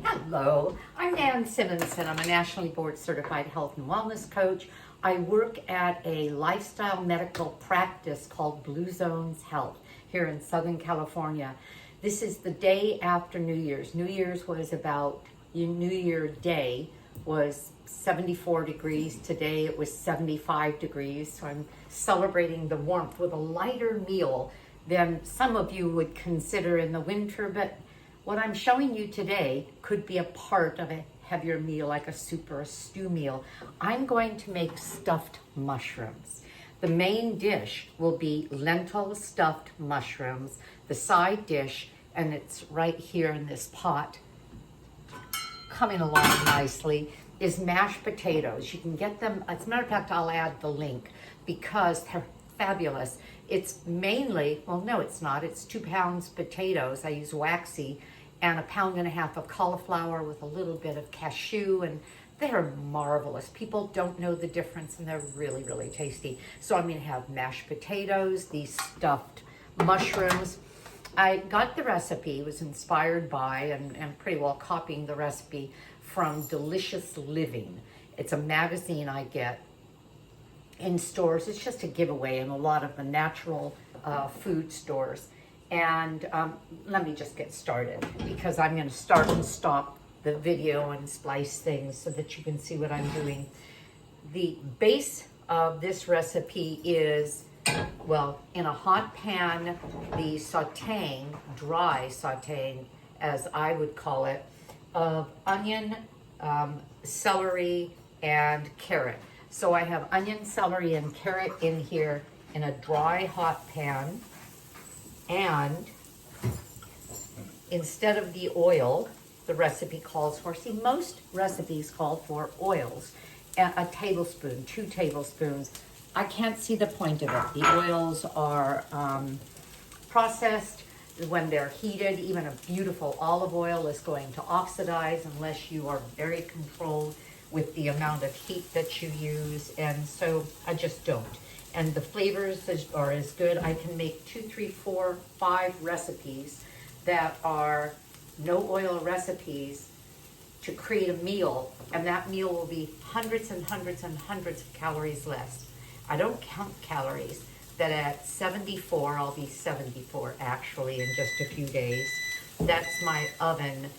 Hello, I'm Nan Simonson. I'm a nationally board certified health and wellness coach. I work at a lifestyle medical practice called Blue Zones Health here in Southern California. This is the day after New Year's. New Year's was about, New Year Day was 74 degrees. Today it was 75 degrees. So I'm celebrating the warmth with a lighter meal than some of you would consider in the winter, but what I'm showing you today could be a part of a heavier meal like a soup or a stew meal. I'm going to make stuffed mushrooms. The main dish will be lentil stuffed mushrooms. The side dish, and it's right here in this pot, coming along nicely, is mashed potatoes. You can get them, as a matter of fact, I'll add the link because they're fabulous. It's mainly, well, no, it's not. It's 2 pounds potatoes. I use waxy and 1.5 pounds of cauliflower with a little bit of cashew, and they're marvelous. People don't know the difference, and they're really, really tasty. So I'm going to have mashed potatoes, these stuffed mushrooms. I got the recipe, was inspired by, and pretty well copying the recipe from Delicious Living. It's a magazine I get in stores. It's just a giveaway in a lot of the natural food stores. And let me just get started because I'm going to start and stop the video and splice things so that you can see what I'm doing. The base of this recipe is, well, in a hot pan, the sauteing, dry sauteing, as I would call it, of onion, celery, and carrot. So I have onion, celery, and carrot in here in a dry hot pan. And instead of the oil, the recipe calls for, see, most recipes call for oils, a tablespoon, 2 tablespoons. I can't see the point of it. The oils are processed. When they're heated, even a beautiful olive oil is going to oxidize unless you are very controlled with the amount of heat that you use, and so I just don't. And the flavors are as good. I can make 2, 3, 4, 5 recipes that are no oil recipes to create a meal, and that meal will be hundreds and hundreds and hundreds of calories less. I don't count calories, that at 74, I'll be 74 actually in just a few days. That's my oven,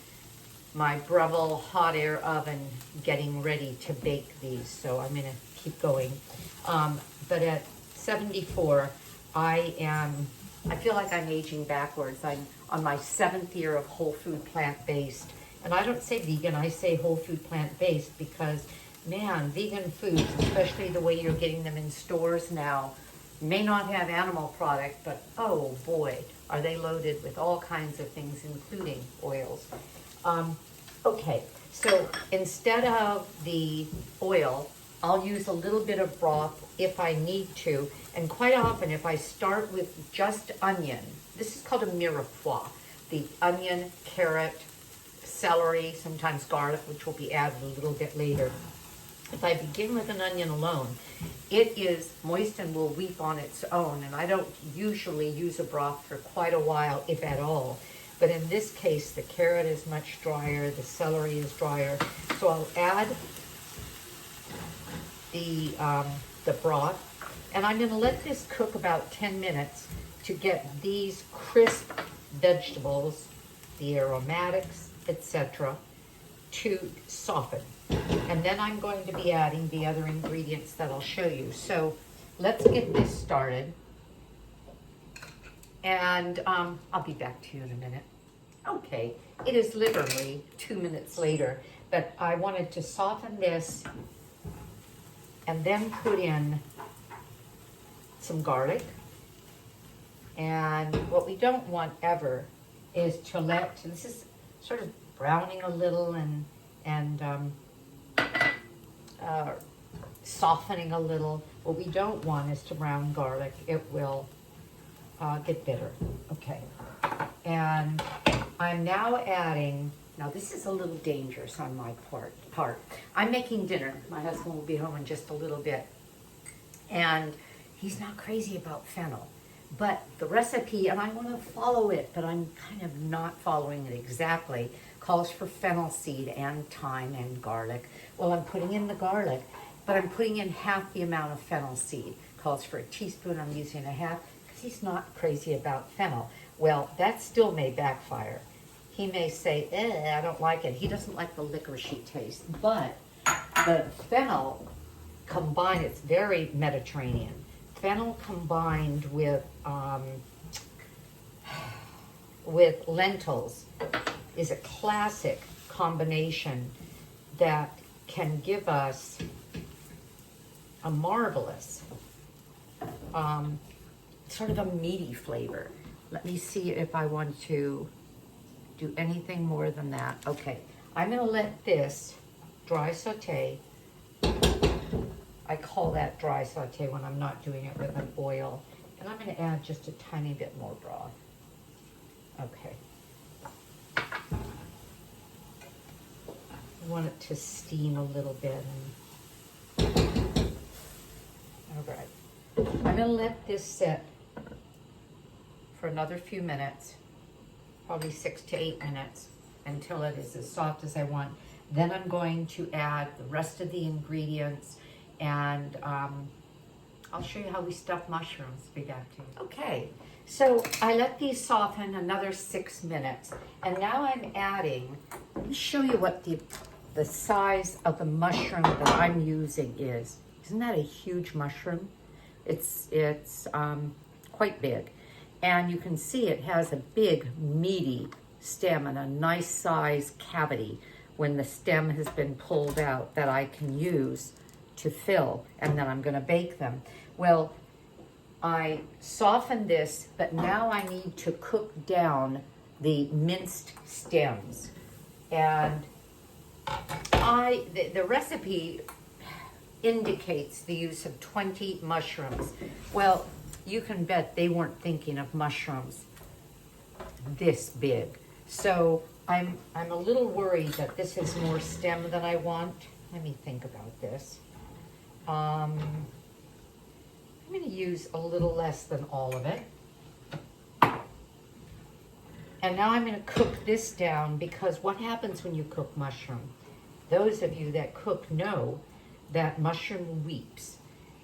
my Breville hot air oven getting ready to bake these, so I'm gonna keep going. But at 74, I feel like I'm aging backwards. I'm on my 7th year of whole food plant-based. And I don't say vegan, I say whole food plant-based because, man, vegan foods, especially the way you're getting them in stores now, may not have animal product, but oh boy, are they loaded with all kinds of things, including oils. Okay, so instead of the oil, I'll use a little bit of broth if I need to, and quite often if I start with just onion, this is called a mirepoix, the onion, carrot, celery, sometimes garlic, which will be added a little bit later. If I begin with an onion alone, it is moist and will weep on its own, and I don't usually use a broth for quite a while, if at all. But in this case, the carrot is much drier, the celery is drier, so I'll add the broth, and I'm going to let this cook about 10 minutes to get these crisp vegetables, the aromatics, etc., to soften. And then I'm going to be adding the other ingredients that I'll show you. So let's get this started, and I'll be back to you in a minute. Okay, it is literally 2 minutes later, but I wanted to soften this and then put in some garlic. And what we don't want ever is to let, this is sort of browning a little and softening a little. What we don't want is to brown garlic. It will get bitter. Okay. And I'm now adding, now this is a little dangerous on my part. I'm making dinner. My husband will be home in just a little bit. And he's not crazy about fennel. But the recipe, and I want to follow it, but I'm kind of not following it exactly, calls for fennel seed and thyme and garlic. Well, I'm putting in the garlic, but I'm putting in half the amount of fennel seed. Calls for a teaspoon, I'm using a half, because he's not crazy about fennel. Well, that still may backfire. He may say, I don't like it. He doesn't like the licoricey taste. But the fennel combined, it's very Mediterranean. Fennel combined with lentils is a classic combination that can give us a marvelous sort of a meaty flavor. Let me see if I want to do anything more than that. Okay, I'm gonna let this dry saute. I call that dry saute when I'm not doing it with an oil. And I'm gonna add just a tiny bit more broth. Okay. I want it to steam a little bit. All right. I'm gonna let this sit for another few minutes, probably 6 to 8 minutes, until it is as soft as I want. Then I'm going to add the rest of the ingredients, and I'll show you how we stuff mushrooms. Be back to you. Okay, so I let these soften another 6 minutes, and now I'm adding, let me show you what the size of the mushroom that I'm using is. Isn't that a huge mushroom? It's quite big. And you can see it has a big, meaty stem and a nice size cavity when the stem has been pulled out that I can use to fill, and then I'm gonna bake them. Well, I softened this, but now I need to cook down the minced stems. And the recipe indicates the use of 20 mushrooms. Well, you can bet they weren't thinking of mushrooms this big. So I'm a little worried that this is more stem than I want. Let me think about this. I'm going to use a little less than all of it. And now I'm going to cook this down, because what happens when you cook mushroom? Those of you that cook know that mushroom weeps.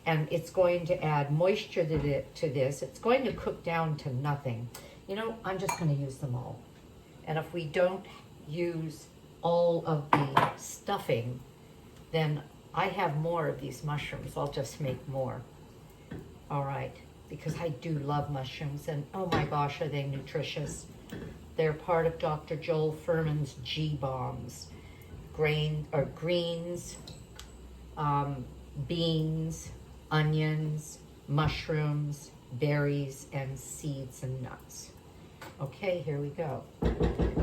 And it's going to add moisture to this. It's going to cook down to nothing. You know, I'm just going to use them all. And if we don't use all of the stuffing, then I have more of these mushrooms. I'll just make more. All right, because I do love mushrooms, and oh my gosh, are they nutritious. They're part of Dr. Joel Fuhrman's G-bombs. Greens, beans, onions, mushrooms, berries, and seeds and nuts. Okay, here we go.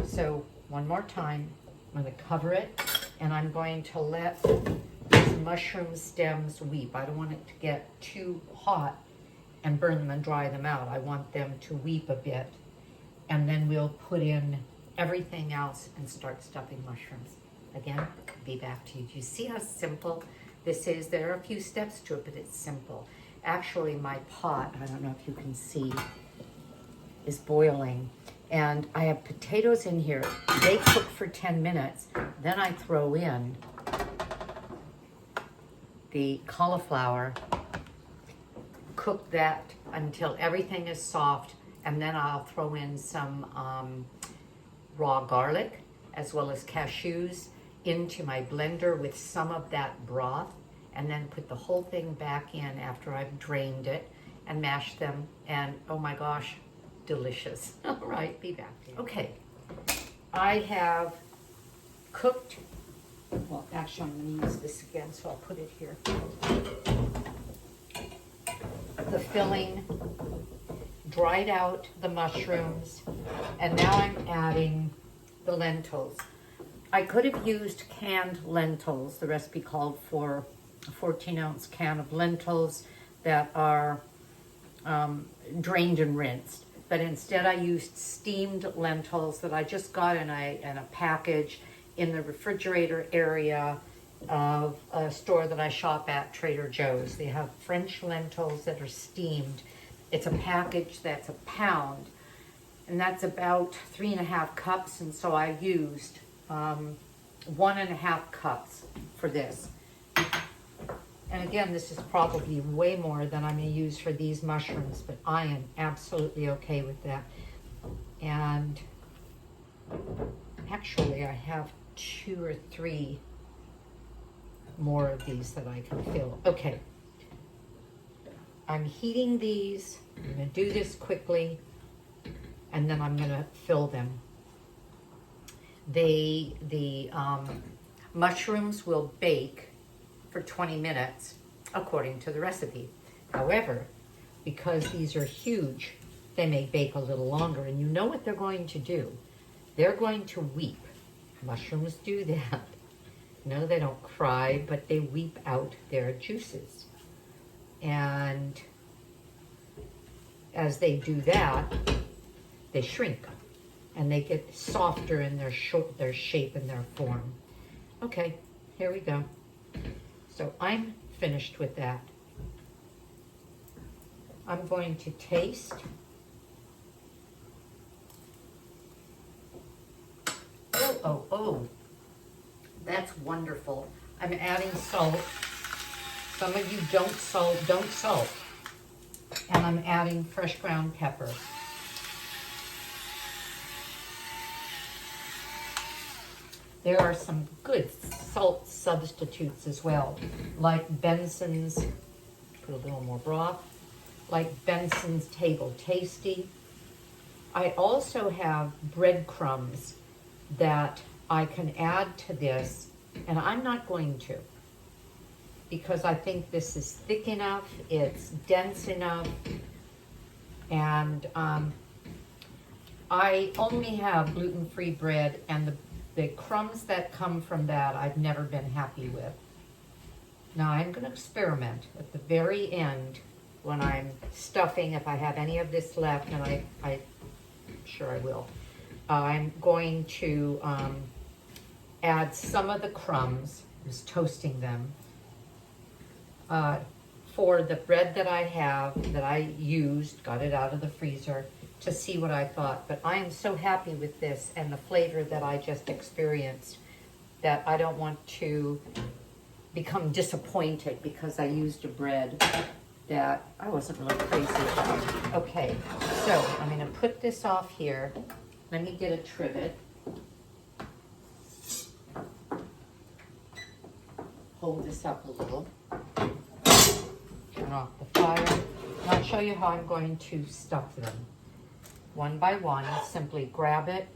So one more time, I'm going to cover it, and I'm going to let these mushroom stems weep. I don't want it to get too hot and burn them and dry them out. I want them to weep a bit, and then we'll put in everything else and start stuffing mushrooms. Again, be back to you. Do you see how simple this is? There are a few steps to it, but it's simple. Actually, my pot, I don't know if you can see, is boiling. And I have potatoes in here. They cook for 10 minutes. Then I throw in the cauliflower, cook that until everything is soft, and then I'll throw in some raw garlic as well as cashews into my blender with some of that broth, and then put the whole thing back in after I've drained it and mashed them, and oh my gosh, delicious. All right, be back. Okay, I have cooked, well, actually I'm going to use this again, so I'll put it here. The filling, dried out the mushrooms, and now I'm adding the lentils. I could have used canned lentils. The recipe called for a 14-ounce can of lentils that are drained and rinsed. But instead I used steamed lentils that I just got in a package in the refrigerator area of a store that I shop at, Trader Joe's. They have French lentils that are steamed. It's a package that's a pound, and that's about 3.5 cups, and so I used 1.5 cups for this. And again, this is probably way more than I'm going to use for these mushrooms, but I am absolutely okay with that. And actually, I have 2 or 3 more of these that I can fill. Okay. I'm heating these. I'm going to do this quickly, and then I'm going to fill them. The mushrooms will bake for 20 minutes according to the recipe. However, because these are huge, they may bake a little longer. And you know what they're going to do? They're going to weep. Mushrooms do that. No, they don't cry, but they weep out their juices. And as they do that, they shrink. And they get softer in their shape and their form. Okay, here we go. So I'm finished with that. I'm going to taste. Oh, that's wonderful. I'm adding salt. Some of you don't salt. And I'm adding fresh ground pepper. There are some good salt substitutes as well, like Benson's, put a little more broth, like Benson's Table Tasty. I also have breadcrumbs that I can add to this, and I'm not going to, because I think this is thick enough, it's dense enough, and I only have gluten-free bread, and the crumbs that come from that I've never been happy with. Now I'm going to experiment at the very end when I'm stuffing, if I have any of this left, and I'm sure I will. I'm going to add some of the crumbs, just toasting them, for the bread that I have, that I used, got it out of the freezer, to see what I thought. But I am so happy with this and the flavor that I just experienced that I don't want to become disappointed because I used a bread that I wasn't really crazy about. Okay, so I'm going to put this off here. Let me get a trivet. Hold this up a little. Turn off the fire. And I'll show you how I'm going to stuff them. One by one, simply grab it,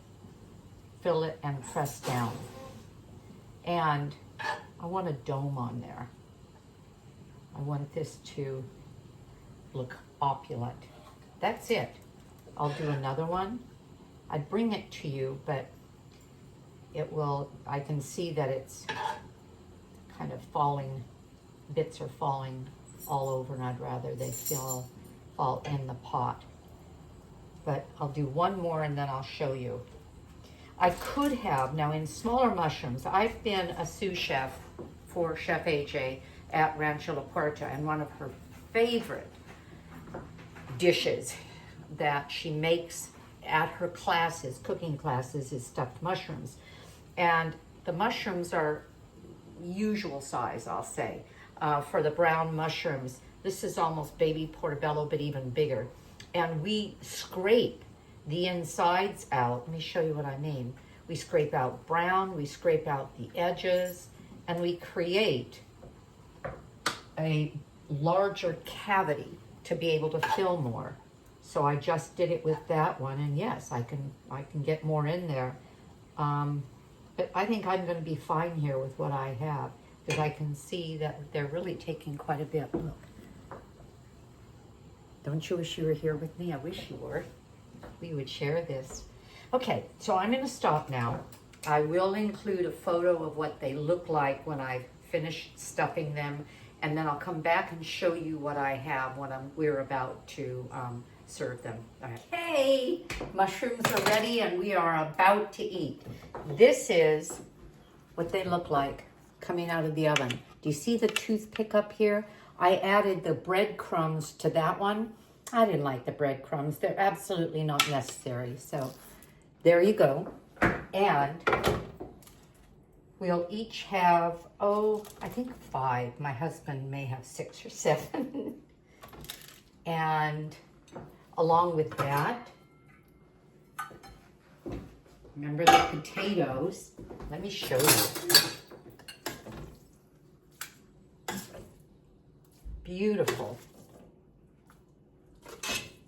fill it, and press down. And I want a dome on there. I want this to look opulent. That's it. I'll do another one. I'd bring it to you, but it will, I can see that it's kind of falling, bits are falling all over, and I'd rather they fall in the pot. But I'll do one more and then I'll show you. I could have, now in smaller mushrooms, I've been a sous chef for Chef AJ at Rancho La Puerta, and one of her favorite dishes that she makes at her classes, cooking classes, is stuffed mushrooms. And the mushrooms are usual size, I'll say. For the brown mushrooms, this is almost baby portobello, but even bigger. And we scrape the insides out. Let me show you what I mean. We scrape out brown, we scrape out the edges, and we create a larger cavity to be able to fill more. So I just did it with that one, and yes, I can get more in there. But I think I'm going to be fine here with what I have, because I can see that they're really taking quite a bit. Look. Don't you wish you were here with me? I wish you were. We would share this. Okay, so I'm going to stop now. I will include a photo of what they look like when I've finished stuffing them, and then I'll come back and show you what I have when we're about to serve them. All right. Hey, mushrooms are ready and we are about to eat. This is what they look like coming out of the oven. Do you see the toothpick up here? I added the breadcrumbs to that one. I didn't like the breadcrumbs. They're absolutely not necessary. So there you go. And We'll each have, oh, I think 5. My husband may have 6 or 7. And along with that, remember the potatoes. Let me show you. Beautiful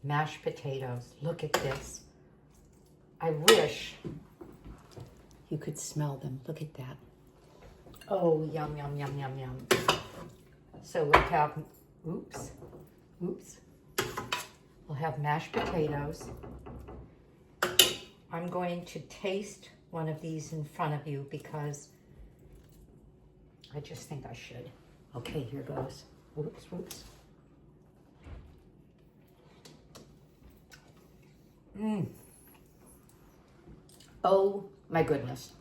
mashed potatoes. Look at this. I wish you could smell them. Look at that. Oh, yum, yum, yum, yum, yum. So we'll have, oops. We'll have mashed potatoes. I'm going to taste one of these in front of you because I just think I should. Okay, here goes. Whoops. Oh my goodness.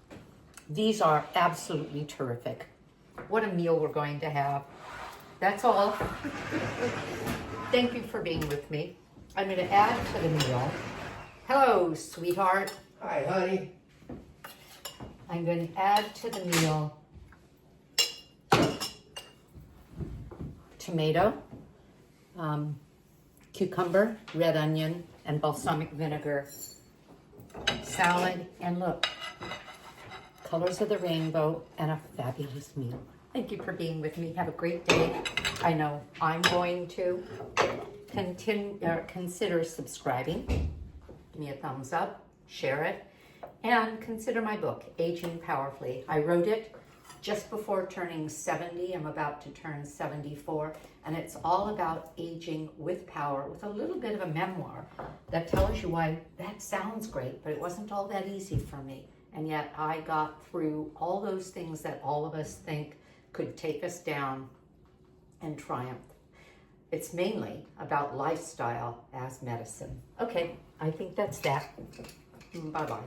These are absolutely terrific. What a meal we're going to have. That's all. Thank you for being with me. I'm going to add to the meal. Hello, sweetheart. Hi, honey. I'm going to add to the meal tomato, cucumber, red onion, and balsamic vinegar, salad, and look, colors of the rainbow, and a fabulous meal. Thank you for being with me. Have a great day. I know I'm going to consider subscribing. Give me a thumbs up, share it, and consider my book, Aging Powerfully. I wrote it just before turning 70. I'm about to turn 74, and it's all about aging with power, with a little bit of a memoir that tells you why that sounds great, but it wasn't all that easy for me. And yet I got through all those things that all of us think could take us down and triumph. It's mainly about lifestyle as medicine. Okay, I think that's that. Bye-bye.